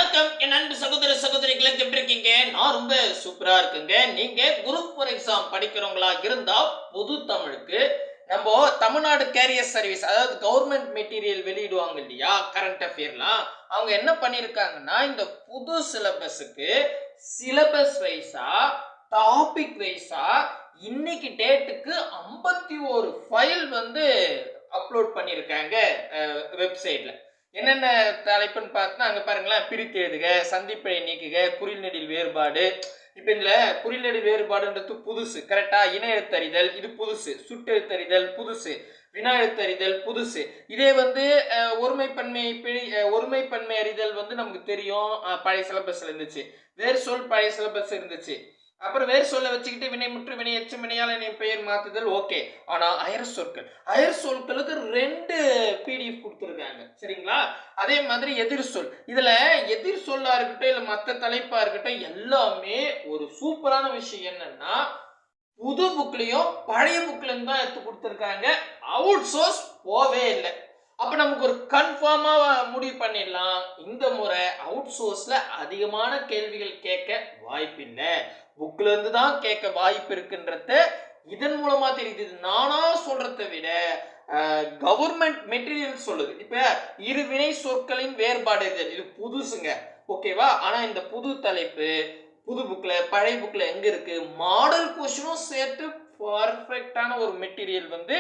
வணக்கம் என் அன்பு சகோதர சகோதரிகளை எப்படி இருக்கீங்க? நான் ரொம்ப சூப்பரா இருக்குங்க. நீங்க குரூப் ஃபார் எக்ஸாம் படிக்கிறவங்களா இருந்தா பொது தமிழுக்கு நம்ம தமிழ்நாடு கேரியர் சர்வீஸ் அதாவது கவர்மெண்ட் மெட்டீரியல் வெளியிடுவாங்க இல்லையா, கரண்ட் அஃபேர்லாம். அவங்க என்ன பண்ணியிருக்காங்கன்னா இந்த புது சிலபஸுக்கு சிலபஸ் வைஸா டாபிக் வைஸா இன்னைக்கு டேட்டுக்கு 51 ஃபைல் வந்து அப்லோட் பண்ணியிருக்காங்க வெப்சைட்ல. என்னென்ன தலைப்புன்னு பார்த்தா அங்கே பாருங்களேன், பிரித்து எழுதுக, சந்திப்பிழை நீக்குக, குறில் நெடில் வேறுபாடு. இப்போ இதில் குறில் நெடில் வேறுபாடுன்றது புதுசு கரெக்டா. இன எழுத்தறிதல் இது புதுசு, சுட்டெழுத்தறிதல் புதுசு, வினா எழுத்தறிதல் புதுசு. இதே வந்து ஒருமைப்பன்மை அறிதல் வந்து நமக்கு தெரியும், பழைய சிலபஸ்ல இருந்துச்சு. வேறு சொல் பழைய சிலபஸ் இருந்துச்சு. அப்புறம் வேறு சொல்ல வச்சுக்கிட்டு வினைமுற்று வினை எச்சம் வினையால் இணை பெயர் மாத்துதல் ஓகே. ஆனா அயர் சொற்களுக்கு 2 பிடிஎஃப் கொடுத்துருக்காங்க சரிங்களா. அதே மாதிரி எதிர் சொல், இதுல எதிர் சொல்லா இருக்கட்டும் இல்ல மற்ற தலைப்பா இருக்கட்டும் எல்லாமே ஒரு சூப்பரான விஷயம் என்னன்னா புது புக்லயும் பழைய புக்லயும் தான் எடுத்து கொடுத்துருக்காங்க. அவுட் சோர்ஸ் போவே இல்லை. அப்ப நமக்கு ஒரு கன்ஃபார்மா முடிவு பண்ணிடலாம், இந்த முறை அவுட் சோர்ஸ்ல அதிகமான கேள்விகள் கேட்க வாய்ப்பில்லை, புக்ல இருந்து தான் கேட்க வாய்ப்பு இருக்குன்றத இதன் மூலமா தெரியுது. நானா சொல்றதை விட கவர்மெண்ட் மெட்டீரியல் சொல்லுது. இப்ப இருவினை சொற்களின் வேறுபாடு இது புதுசுங்க ஓகேவா. ஆனா இந்த புது தலைப்பு புது புக்ல பழைய புக்ல எங்க இருக்கு, மாடல் கொஸ்டினும் சேர்த்து பர்ஃபெக்டான ஒரு மெட்டீரியல் வந்து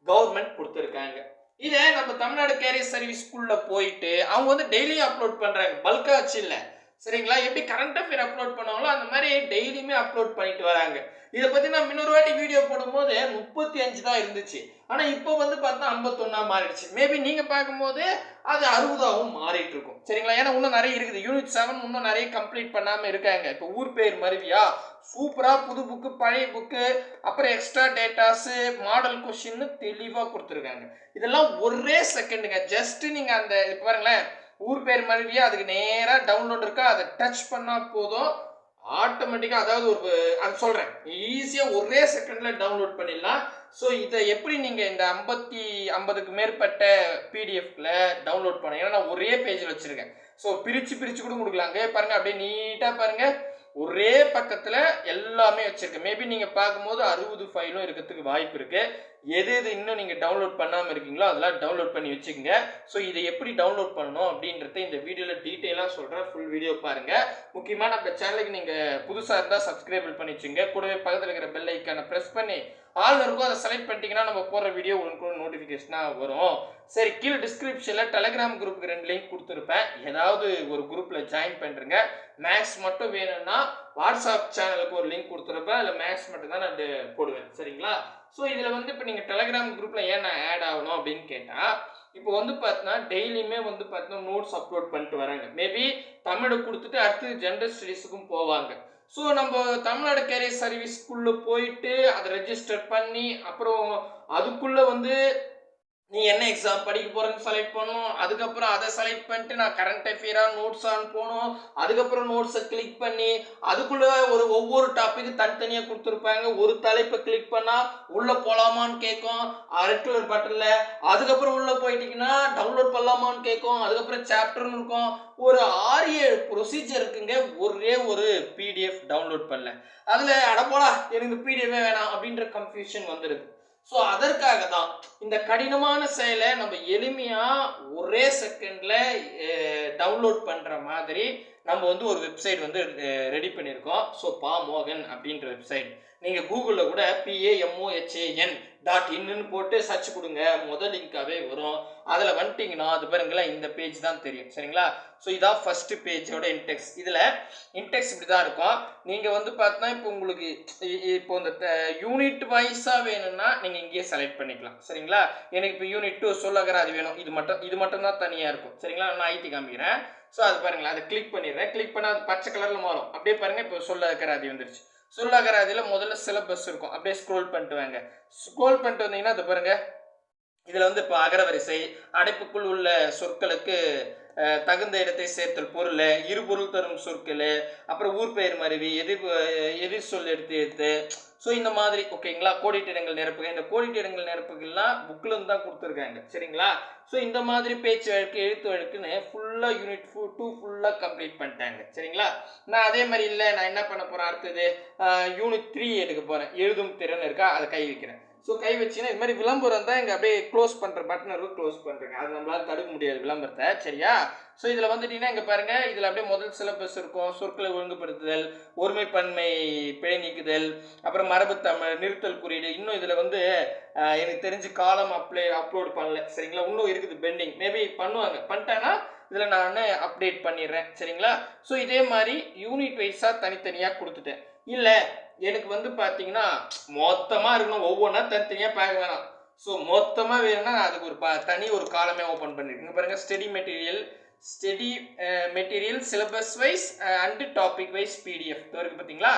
கவர்மெண்ட் கொடுத்துருக்காங்க. இதை நம்ம தமிழ்நாடு கேரியர் சர்வீஸ் ஸ்கூல்ல போயிட்டு அவங்க வந்து டெய்லி அப்லோட் பண்றாங்க, பல்கா வச்சு இல்ல சரிங்களா. எப்படி கரண்ட் அஃபேர் அப்லோட் பண்ணுவாங்களோ அந்த மாதிரி டெய்லியுமே அப்லோட் பண்ணிட்டு வராங்க. இதை பத்தி நான் இன்னொரு வாட்டி வீடியோ போடும்போது 35 தான் இருந்துச்சு, ஆனா இப்போ வந்து பார்த்தா 51 மாறிடுச்சு. மேபி நீங்க பார்க்கும்போது அது 60ஆகவும் மாறிட்டு இருக்கும் சரிங்களா. ஏன்னா இன்னும் நிறைய இருக்குது, யூனிட் 7 இன்னும் நிறைய கம்ப்ளீட் பண்ணாம இருக்காங்க. இப்போ ஊர் பேர் மருவியா சூப்பரா புது புக்கு பழைய புக்கு அப்புறம் எக்ஸ்ட்ரா டேட்டாஸ் மாடல் கொஸ்டின் தெளிவா கொடுத்துருக்காங்க. இதெல்லாம் ஒரே செகண்டுங்க. ஜஸ்ட் நீங்க அந்த பாருங்களேன், ஊர் பேர் மருவியா அதுக்கு நேரா டவுன்லோட் இருக்கா, அதை டச் பண்ணா போதும் ஆட்டோமேட்டிக்கா, அதாவது ஒரு அது சொல்றேன் ஈஸியா ஒரே செகண்ட்ல டவுன்லோட் பண்ணிடலாம். ஸோ இதை எப்படி நீங்க இந்த 50க்கு மேற்பட்ட பிடிஎஃப்ல டவுன்லோட் பண்ணீங்கன்னா நான் ஒரே பேஜில் வச்சிருக்கேன். ஸோ பிரிச்சு கூட கொடுக்கலாங்க. பாருங்க அப்படியே நீட்டா பாருங்க, ஒரே பக்கத்துல எல்லாமே வச்சிருக்கேன். மேபி நீங்க பார்க்கும்போது 60 ஃபைலும் இருக்கிறதுக்கு வாய்ப்பு இருக்கு. எது இன்னும் நீங்க டவுன்லோட் பண்ணாம இருக்கீங்களோ அதெல்லாம் டவுன்லோட் பண்ணி வச்சுக்கோங்க. ஸோ இதை எப்படி டவுன்லோட் பண்ணணும் அப்படின்றத இந்த வீடியோல டீட்டெயிலாக சொல்றேன், ஃபுல் வீடியோ பாருங்க. முக்கியமா நம்ம சேனலுக்கு நீங்க புதுசா இருந்தா சப்ஸ்கிரைப் பண்ணி வச்சுங்க, கூடவே பக்கத்தில் இருக்கிற பெல் ஐக்கானை பிரஸ் பண்ணி ஆல் இருக்கும் அதை செலக்ட் பண்ணிட்டீங்கன்னா நம்ம போடுற வீடியோ உங்களுக்கு நோட்டிஃபிகேஷனாக வரும். சரி, கீழே டிஸ்கிரிப்ஷனில் டெலிகிராம் குரூப்புக்கு 2 லிங்க் கொடுத்துருப்பேன், ஏதாவது ஒரு குரூப்பில் ஜாயின் பண்ணுறேங்க. மேக்ஸ் மட்டும் வேணும்னா வாட்ஸ்அப் சேனலுக்கு ஒரு லிங்க் கொடுத்துருப்பேன், அதில் மேக்ஸ் மட்டும் தான் நான் போடுவேன் சரிங்களா. ஸோ இதில் வந்து இப்போ நீங்கள் டெலிகிராம் குரூப்பில் ஏன் நான் ஆட் ஆகணும் அப்படின்னு கேட்டால், இப்போ வந்து பார்த்தீங்கன்னா டெய்லியுமே வந்து பார்த்தீங்கன்னா நோட்ஸ் அப்லோட் பண்ணிட்டு வராங்க. மேபி தமிழை கொடுத்துட்டு அடுத்து ஜென்ரல் ஸ்டடீஸுக்கும் போவாங்க. ஸோ நம்ம தமிழ்நாடு கேரியர் சர்வீஸ்க்குள்ளே போயிட்டு அதை ரெஜிஸ்டர் பண்ணி அப்புறம் அதுக்குள்ளே வந்து நீ என்ன எக்ஸாம் படிக்க போறேன்னு செலக்ட் பண்ணணும். அதுக்கப்புறம் அதை செலக்ட் பண்ணிட்டு நான் கரண்ட் அஃபேரா நோட்ஸ் ஆன் போகணும். அதுக்கப்புறம் நோட்ஸை கிளிக் பண்ணி அதுக்குள்ள ஒவ்வொரு டாபிக் தனித்தனியாக கொடுத்துருப்பாங்க. ஒரு தலைப்பை கிளிக் பண்ணா உள்ள போலாமான்னு கேட்கும் ரெட் கலர் பட்டன்ல. அதுக்கப்புறம் உள்ள போயிட்டீங்கன்னா டவுன்லோட் பண்ணலாமான்னு கேட்கும். அதுக்கப்புறம் சாப்டர்னு இருக்கும். ஒரு 6-7 ப்ரொசீஜர் இருக்குங்க. ஒரே ஒரு பிடிஎஃப் டவுன்லோட் பண்ணல, அதுல அடப்போலா எனக்கு பிடிஎஃப் வேணாம் அப்படின்ற கன்ஃபியூஷன் வந்துடுது. ஸோ அதற்காக தான் இந்த கடினமான செயலை நம்ம எளிமையா ஒரே செகண்ட்ல டவுன்லோட் பண்ற மாதிரி நம்ம வந்து ஒரு வெப்சைட் வந்து ரெடி பண்ணியிருக்கோம். ஸோ பாமோகன் அப்படின்ற வெப்சைட் நீங்க கூகுளில் கூட PAMOHAN.in போட்டு சர்ச் கொடுங்க, முதல் லிங்காவே வரும். அதில் வந்துட்டீங்கன்னா அது பாருங்களேன், இந்த பேஜ் தான் தெரியும் சரிங்களா. ஸோ இதான் ஃபர்ஸ்ட் பேஜோட இன்டெக்ஸ். இதில் இன்டெக்ஸ் இப்படி தான் இருக்கும். நீங்கள் வந்து பார்த்தீங்கன்னா இப்போ உங்களுக்கு இப்போ இந்த யூனிட் வைஸாக வேணும்னா நீங்கள் இங்கேயே செலக்ட் பண்ணிக்கலாம் சரிங்களா. எனக்கு இப்போ யூனிட் 2 சொல்லகராதி வேணும், இது மட்டும் தான் தனியாக இருக்கும் சரிங்களா. நான் ஐடி காமிக்கிறேன். ஸோ அது பாருங்களேன், அதை கிளிக் பண்ணிடுறேன். கிளிக் பண்ணால் அது பச்சை கலரில் மாறும். அப்படியே பாருங்கள், இப்போ சொல்லகராதி வந்துருச்சு. சொல்லகராதியில் முதல்ல சிலபஸ் இருக்கும், அப்படியே ஸ்க்ரோல் பண்ணிட்டு வாங்க. ஸ்க்ரோல் பண்ணிட்டு வந்தீங்கன்னா அது பாருங்க, இதில் வந்து இப்போ அகரவரிசை அடைப்புக்குள் உள்ள சொற்களுக்கு தகுந்த இடத்தை சேர்த்தல் பொருள், இருபொருள் தரும் சொற்கள், அப்புறம் ஊர் பெயர் மருவி, எதிர் சொல் எடுத்து. ஸோ இந்த மாதிரி ஓகேங்களா. கோடிட்ட இடங்கள் நிரப்புக. இந்த கோடிட்ட இடங்கள் நிரப்புகள்லாம் புக்கில் இருந்து தான் கொடுத்துருக்காங்க சரிங்களா. ஸோ இந்த மாதிரி பேச்சு வழக்கு எழுத்து வழக்குன்னு ஃபுல்லாக யூனிட் 2 ஃபுல்லாக கம்ப்ளீட் பண்ணிட்டாங்க சரிங்களா. நான் அதே மாதிரி இல்லை, நான் என்ன பண்ண போகிறேன் அடுத்தது யூனிட் 3 எடுக்க போகிறேன். எழுதும் திறன் இருக்கா, அதை கை வைக்கிறேன். ஸோ கை வச்சுன்னா இது மாதிரி விளம்பரம் தான் இங்கே அப்படியே க்ளோஸ் பண்ணுற பட்டன் இருக்கும், க்ளோஸ் பண்ணுறேங்க. அது நம்மளால தடுக்க முடியாது விளம்பரத்தை சரியா. ஸோ இதில் வந்துட்டீங்கன்னா இங்கே பாருங்கள், இதில் அப்படியே முதல் சிலபஸ் இருக்கும். சொற்களை ஒழுங்குபடுத்துதல், ஒருமை பன்மை பிழை நீக்குதல், அப்புறம் மரபு தமிழ், நிறுத்தல் குறியீடு. இன்னும் இதில் வந்து எனக்கு தெரிஞ்சு காலம் அப்லோட் பண்ணல சரிங்களா. இன்னும் இருக்குது பெண்டிங், மேபி பண்ணுவாங்க. பண்ணிட்டாங்கன்னா இதில் நான் அப்டேட் பண்ணிடுறேன் சரிங்களா. ஸோ இதே மாதிரி யூனிட் வைஸாக தனித்தனியாக கொடுத்துட்டேன். இல்லை எனக்கு வந்து பார்த்தீங்கன்னா மொத்தமாக இருக்கணும், ஒவ்வொன்றா தனித்தனியாக பார்க்க வேணாம். ஸோ மொத்தமாக வேணும்னா அதுக்கு ஒரு தனி ஒரு காலமே ஓப்பன் பண்ணியிருக்கேன் பாருங்கள். Study material syllabus wise and topic wise PDF இருக்கு பார்த்தீங்களா.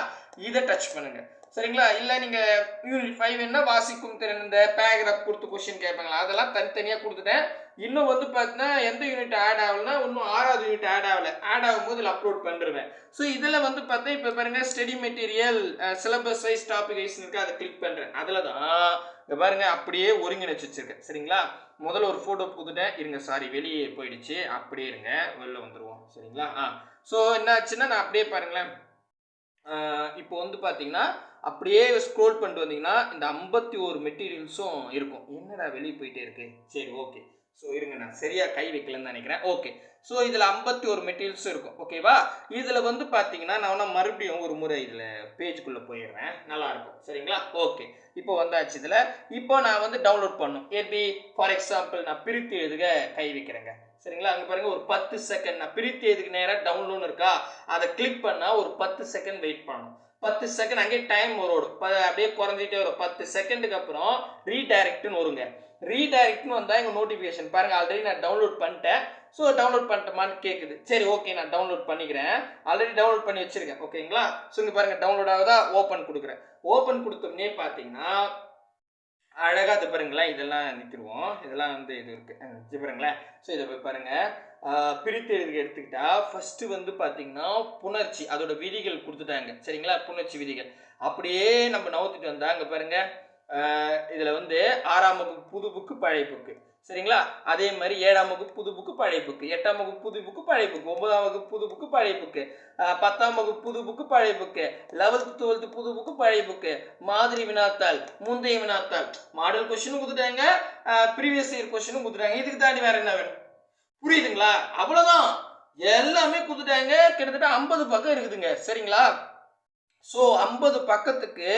இதை டச் பண்ணுங்க சரிங்களா. இல்லை நீங்கள் யூனிட் 5 என்ன வாசிக்கும் திறன், இந்த பேராகிராஃப் கொடுத்து கொஸ்டின் கேட்பாங்களா, அதெல்லாம் தனித்தனியாக கொடுத்துட்டேன். இன்னும் வந்து பார்த்தீங்கன்னா எந்த யூனிட் ஆட் ஆகலைன்னா இன்னும் 6வது யூனிட் ஆட் ஆகும்போது இதில் அப்லோட் பண்ணிடுவேன். ஸோ இதில் வந்து பார்த்தா இப்போ பாருங்கள் study material syllabus wise topic wise இருக்கு, அதை கிளிக் பண்ணுறேன். அதில் தான் இங்கே பாருங்க அப்படியே ஒருங்கிணைச்சு வச்சிருக்கேன் சரிங்களா. முதல்ல ஒரு ஃபோட்டோ கொடுத்துட்டேன் இருங்க, சாரி வெளியே போயிடுச்சு, அப்படியே இருங்க வெளில வந்துடுவோம் சரிங்களா. ஸோ என்ன ஆச்சுன்னா நான் அப்படியே பாருங்களேன், இப்போ வந்து பார்த்தீங்கன்னா அப்படியே ஸ்க்ரோல் பண்ணிட்டு வந்தீங்கன்னா இந்த 51 மெட்டீரியல்ஸும் இருக்கும். என்னடா வெளியே போயிட்டே இருக்கு, சரி ஓகே. ஸோ இருங்க நான் சரியா கை வைக்கலன்னு நினைக்கிறேன். ஓகே, ஸோ இதில் 51 மெட்டீரியல்ஸும் இருக்கும் ஓகேவா. இதில் வந்து பார்த்தீங்கன்னா நான் மறுபடியும் ஒரு முறை இதில் பேஜுக்குள்ளே போயிடுறேன், நல்லா இருக்கும் சரிங்களா. ஓகே, இப்போ வந்தாச்சு. இதில் இப்போ நான் வந்து டவுன்லோட் பண்ணும் எப்படி, ஃபார் எக்ஸாம்பிள் நான் பிரித்து எழுதுக கை வைக்கிறேங்க சரிங்களா. அங்கே பாருங்க ஒரு 10 செகண்ட் நான் பிரித்து எழுதுக்கு நேராக டவுன்லோட் இருக்கா, அதை கிளிக் பண்ணால் ஒரு 10 செகண்ட் வெயிட் பண்ணணும். 10 செகண்ட் அங்கே டைம் வரும், அப்படியே குறைஞ்சிட்டே வரும். 10 செகண்டுக்கு அப்புறம் ரீடைரக்ட்னு வருங்க. ரீடைரக்ட்னு வந்தால் எங்கள் நோட்டிஃபிகேஷன் பாருங்கள், ஆல்ரெடி நான் டவுன்லோட் பண்ணிட்டேன். ஸோ டவுன்லோட் பண்ணிட்டோமான்னு கேட்குது. சரி ஓகே, நான் டவுன்லோட் பண்ணிக்கிறேன், ஆல்ரெடி டவுன்லோட் பண்ணி வச்சிருக்கேன் ஓகேங்களா. ஸோ இங்கே பாருங்கள் டவுன்லோட் ஆகுதா, ஓப்பன் கொடுக்குறேன். ஓப்பன் கொடுத்தோம்னே பார்த்தீங்கன்னா அழகாக இது பாருங்களேன், இதெல்லாம் நிறுத்திடுவோம், இதெல்லாம் வந்து இது இருக்குது பாருங்களேன். ஸோ இதை போய் பாருங்கள், பிரித்து எழுதுக எடுத்துக்கிட்டா ஃபஸ்ட்டு வந்து பார்த்தீங்கன்னா புணர்ச்சி அதோட விதிகள் கொடுத்துட்டாங்க சரிங்களா. புணர்ச்சி விதிகள் அப்படியே நம்ம நவுத்திட்டு வந்தா அங்கே பாருங்கள், இதில் வந்து 6ஆம் வகுப்பு புது புக்கு பழைய புக்கு சரிங்களா. அதே மாதிரி 7ஆம் வகுப்பு புது புக்கு பழைய புக்கு, 8ஆம் வகுப்பு புது புக்கு பழைய புக்கு, 9ஆம் வகுப்பு புது புக்கு பழைய புக்கு, 10ஆம் வகுப்பு புது புக்கு பழைய புக்கு, 11th 12th புது புக்கு பழைய புக்கு, மாதிரி வினாத்தாள், முந்தைய வினாத்தாள், மாடல் கொஸ்டினும் கொடுத்துட்டாங்க, ப்ரீவியஸ் இயர் கொஸ்டினும் கொடுத்துட்டாங்க. இதுக்கு தாண்டி வேற என்ன வேணும், புரியுதுங்களா. அவ்வளவுதான், எல்லாமே கொடுத்துட்டாங்க. கிட்டத்தட்ட 50 பக்கம் இருக்குதுங்க சரிங்களா. ஸோ 50 பக்கத்துக்கு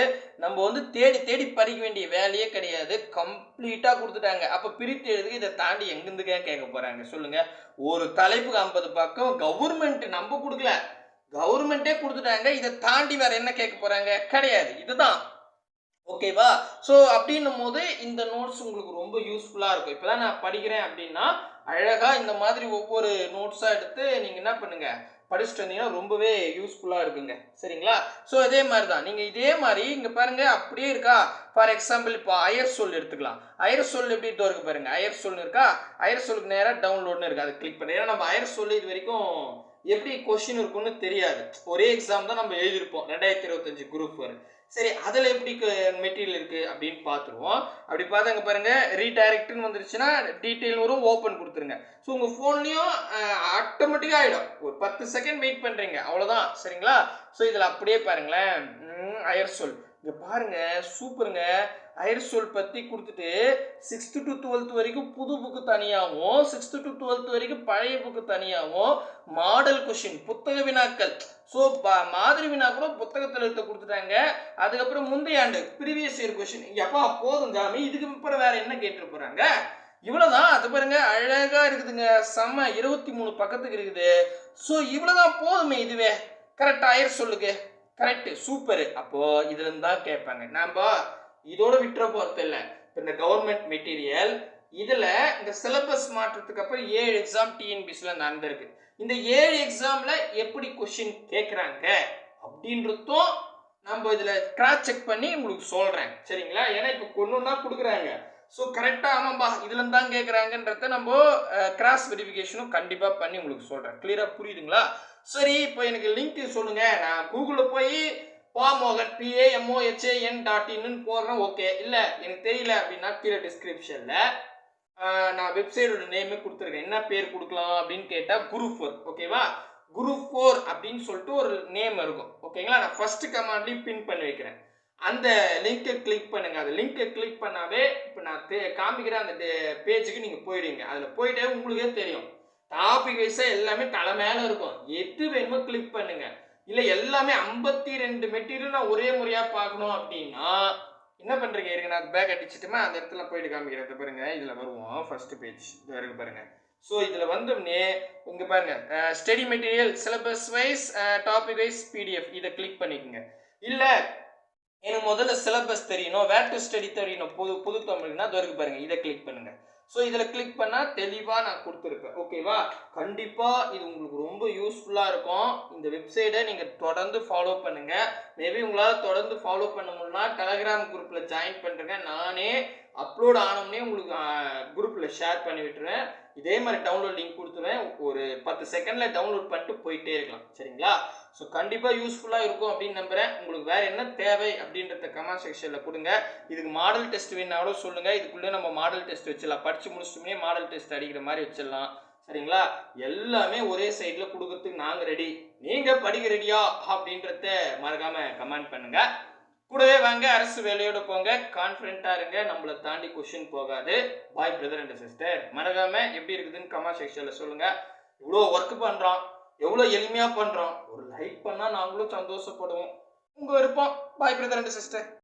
நம்ம வந்து தேடி தேடி படிக்க வேண்டிய வேலையே கிடையாது, கம்ப்ளீட்டாக கொடுத்துட்டாங்க. அப்போ பிரித்து எழுதுக்கு இதை தாண்டி எங்கேருந்துக்கே கேட்க போகிறாங்க சொல்லுங்க. ஒரு தலைப்புக்கு 50 பக்கம் கவர்மெண்ட் நம்ம கொடுக்கல, கவர்மெண்ட்டே கொடுத்துட்டாங்க. இதை தாண்டி வேற என்ன கேட்க போகிறாங்க, கிடையாது. இதுதான் ஓகேவா. ஸோ அப்படின்னும் போது இந்த நோட்ஸ் உங்களுக்கு ரொம்ப யூஸ்ஃபுல்லாக இருக்கும். இப்போ தான் நான் படிக்கிறேன் அப்படின்னா அழகாக இந்த மாதிரி ஒவ்வொரு நோட்ஸாக எடுத்து நீங்கள் என்ன பண்ணுங்க படிச்சுட்டு வந்தீங்கன்னா ரொம்பவே யூஸ்ஃபுல்லாக இருக்குங்க சரிங்களா. ஸோ அதே மாதிரி தான் நீங்கள் இதே மாதிரி இங்கே பாருங்கள் அப்படியே இருக்கா. ஃபார் எக்ஸாம்பிள் இப்போ அயர் சொல் எடுத்துக்கலாம். அயர் சொல் எப்படி இருக்கு பாருங்க, அயர் சொல்னு இருக்கா, அயர் சொல்லுக்கு நேராக டவுன்லோட்னு இருக்கு, அதை கிளிக் பண்ணி. ஏன்னா நம்ம அயர் சொல் இது வரைக்கும் எப்படி கொஸ்டின் இருக்குன்னு தெரியாது, ஒரே எக்ஸாம் தான் நம்ம எழுதியிருப்போம் 2025 குரூப் வரும். சரி அதில் எப்படி மெட்டீரியல் இருக்குது அப்படின்னு பார்த்துருவோம். அப்படி பார்த்தா அங்கே பாருங்கள் ரீடைரக்ட்னு வந்துருச்சுன்னா டீட்டெயில் வரும், ஓப்பன் கொடுத்துருங்க. ஸோ உங்கள் ஃபோன்லேயும் ஆட்டோமேட்டிக்காக ஆகிடும், ஒரு 10 செகண்ட் வெயிட் பண்ணுறீங்க அவ்வளோதான் சரிங்களா. ஸோ இதில் அப்படியே பாருங்களேன், அயர் சொல் இங்கே பாருங்கள் சூப்பருங்க. அயர் சொல் பற்றி கொடுத்துட்டு 6th to 12th வரைக்கும் புது புக்கு தனியாகவும் 6th to 12th வரைக்கும் பழைய புக்கு தனியாகவும் மாடல் கொஷின் புத்தக வினாக்கள். ஸோ மாதிரி வினா கூட புத்தகத்தில் எடுத்து கொடுத்துட்டாங்க. அதுக்கப்புறம் முந்தைய ஆண்டு ப்ரீவியஸ் இயர் கொஷின். எப்பா போதும் ஜாமி, இதுக்கு அப்புறம் வேற என்ன கேட்டு போறாங்க, இவ்வளவுதான். அது பாருங்க அழகா இருக்குதுங்க, செம்ம 23 பக்கத்துக்கு இருக்குது. ஸோ இவ்வளவுதான் போதுமே, இதுவே கரெக்டா அயர் சொல்லுங்க, கரெக்ட் சூப்பர். அப்போ இதுல இருந்தா கேட்பாங்க, நாம இதோட விட்டுற போறது இல்லை. இந்த கவர்மெண்ட் மெட்டீரியல் இதுல இந்த சிலபஸ் மாற்றத்துக்கு அப்புறம் 7 எக்ஸாம் டிஎன்பிசில நடந்திருக்கு. இந்த 7 எக்ஸாம்ல எப்படி கொஸ்டின் கேட்குறாங்க அப்படின்றதும் நம்ம இதுல கிராஸ் செக் பண்ணி உங்களுக்கு சொல்றேன் சரிங்களா. ஏன்னா இப்போ கொண்டு தான் கொடுக்குறாங்க, ஸோ கரெக்டா ஆமாம்பா இதுல இருந்து தான் கேட்குறாங்கன்றத நம்ம கிராஸ் வெரிஃபிகேஷனும் கண்டிப்பா பண்ணி உங்களுக்கு சொல்றேன். கிளியரா புரியுதுங்களா? சரி இப்போ எனக்கு லிங்க் சொல்லுங்க. நான் கூகுள்ல போய் பாமோகன் PAMOHAN.in போடுறேன். ஓகே. இல்ல எனக்கு தெரியல அப்படின்னா கீழே டிஸ்கிரிப்ஷன்ல நான் வெப்சைட்டோட நேமே கொடுத்துருக்கேன். என்ன பேர் கொடுக்கலாம் அப்படின்னு கேட்டா குரூப் 4 ஓகேவா? குரூப் 4 அப்படின்னு சொல்லிட்டு ஒரு நேம் இருக்கும். ஓகேங்களா? நான் ஃபர்ஸ்ட் கமாண்ட்லயும் பின் பண்ணி வைக்கிறேன். அந்த லிங்கை கிளிக் பண்ணுங்க. அந்த லிங்கை கிளிக் பண்ணாவே இப்போ நான் காமிக்கிற அந்த பேஜுக்கு நீங்க போயிடுவீங்க. அதுல போயிட்டே உங்களுக்கே தெரியும். டாபிக் வைஸா எல்லாமே தலை மேல இருக்கும். எது வேணுமோ கிளிக் பண்ணுங்க. இல்ல எல்லாமே 52 மெட்டீரியல் நான் ஒரே முறையா பார்க்கணும் அப்படின்னா என்ன பண்றீங்க? இருங்க நான் பேக் அடிச்சிட்டுமா அந்த இடத்துல போயிட்டு காமிக்கிறேன். பாருங்க இதுல வருவோம். ஃபர்ஸ்ட் பேஜ் இது இருக்கு பாருங்க. ஸோ இதுல வந்தோடனே இங்க பாருங்க study material syllabus wise topic wise PDF இதை கிளிக் பண்ணிக்கோங்க. இல்ல எனக்கு முதல்ல சிலபஸ் தெரியணும், வேர் டு ஸ்டடி தெரியணும், புது தமிழ்னா அது இருக்கு பாருங்க, இதை கிளிக் பண்ணுங்க. ஸோ இதில் கிளிக் பண்ணால் தெளிவாக நான் கொடுத்துருப்பேன். ஓகேவா? கண்டிப்பாக இது உங்களுக்கு ரொம்ப யூஸ்ஃபுல்லாக இருக்கும். இந்த வெப்சைட்டை நீங்கள் தொடர்ந்து ஃபாலோ பண்ணுங்கள். மேபி உங்களால் தொடர்ந்து ஃபாலோ பண்ண முடியும்னா டெலகிராம் குரூப்பில் ஜாயின் பண்ணுறேங்க. நானே அப்லோட் ஆனோடனே உங்களுக்கு குரூப்பில் ஷேர் பண்ணி விட்டுருவேன். இதே மாதிரி டவுன்லோட் லிங்க் கொடுத்துருவேன். ஒரு 10 செகண்டில் டவுன்லோட் பண்ணிட்டு போயிட்டே இருக்கலாம். சரிங்களா? ஸோ கண்டிப்பாக யூஸ்ஃபுல்லாக இருக்கும் அப்படின்னு நம்புகிறேன். உங்களுக்கு வேறு என்ன தேவை அப்படின்றத கமெண்ட் செக்ஷனில் கொடுங்க. இதுக்கு மாடல் டெஸ்ட் வேணாலும் சொல்லுங்கள். இதுக்குள்ளே நம்ம மாடல் டெஸ்ட் வச்சிடலாம். படித்து முடிச்சுட்டுமே மாடல் டெஸ்ட் அடிக்கிற மாதிரி வச்சிடலாம். சரிங்களா? எல்லாமே ஒரே சைடில் கொடுக்கறதுக்கு நாங்கள் ரெடி. நீங்கள் படிக்க ரெடியா அப்படின்றத மறக்காமல் கமெண்ட் பண்ணுங்கள். கூடவே வாங்க, அரசு வேலையோட போங்க, கான்ஃபிடென்ட்டா இருங்க. நம்மளை தாண்டி கொஸ்டின் போகாது. பாய் பிரதர் அண்ட் சிஸ்டர். மறக்காம எப்படி இருக்குதுன்னு கமெண்ட் செக்ஷன்ல சொல்லுங்க. இவ்வளோ ஒர்க் பண்றோம், எவ்வளோ எளிமையா பண்றோம். ஒரு லைக் பண்ணா நாங்களும் சந்தோஷப்படுவோம். உங்க விருப்பம். பாய் பிரதர் அண்ட் சிஸ்டர்.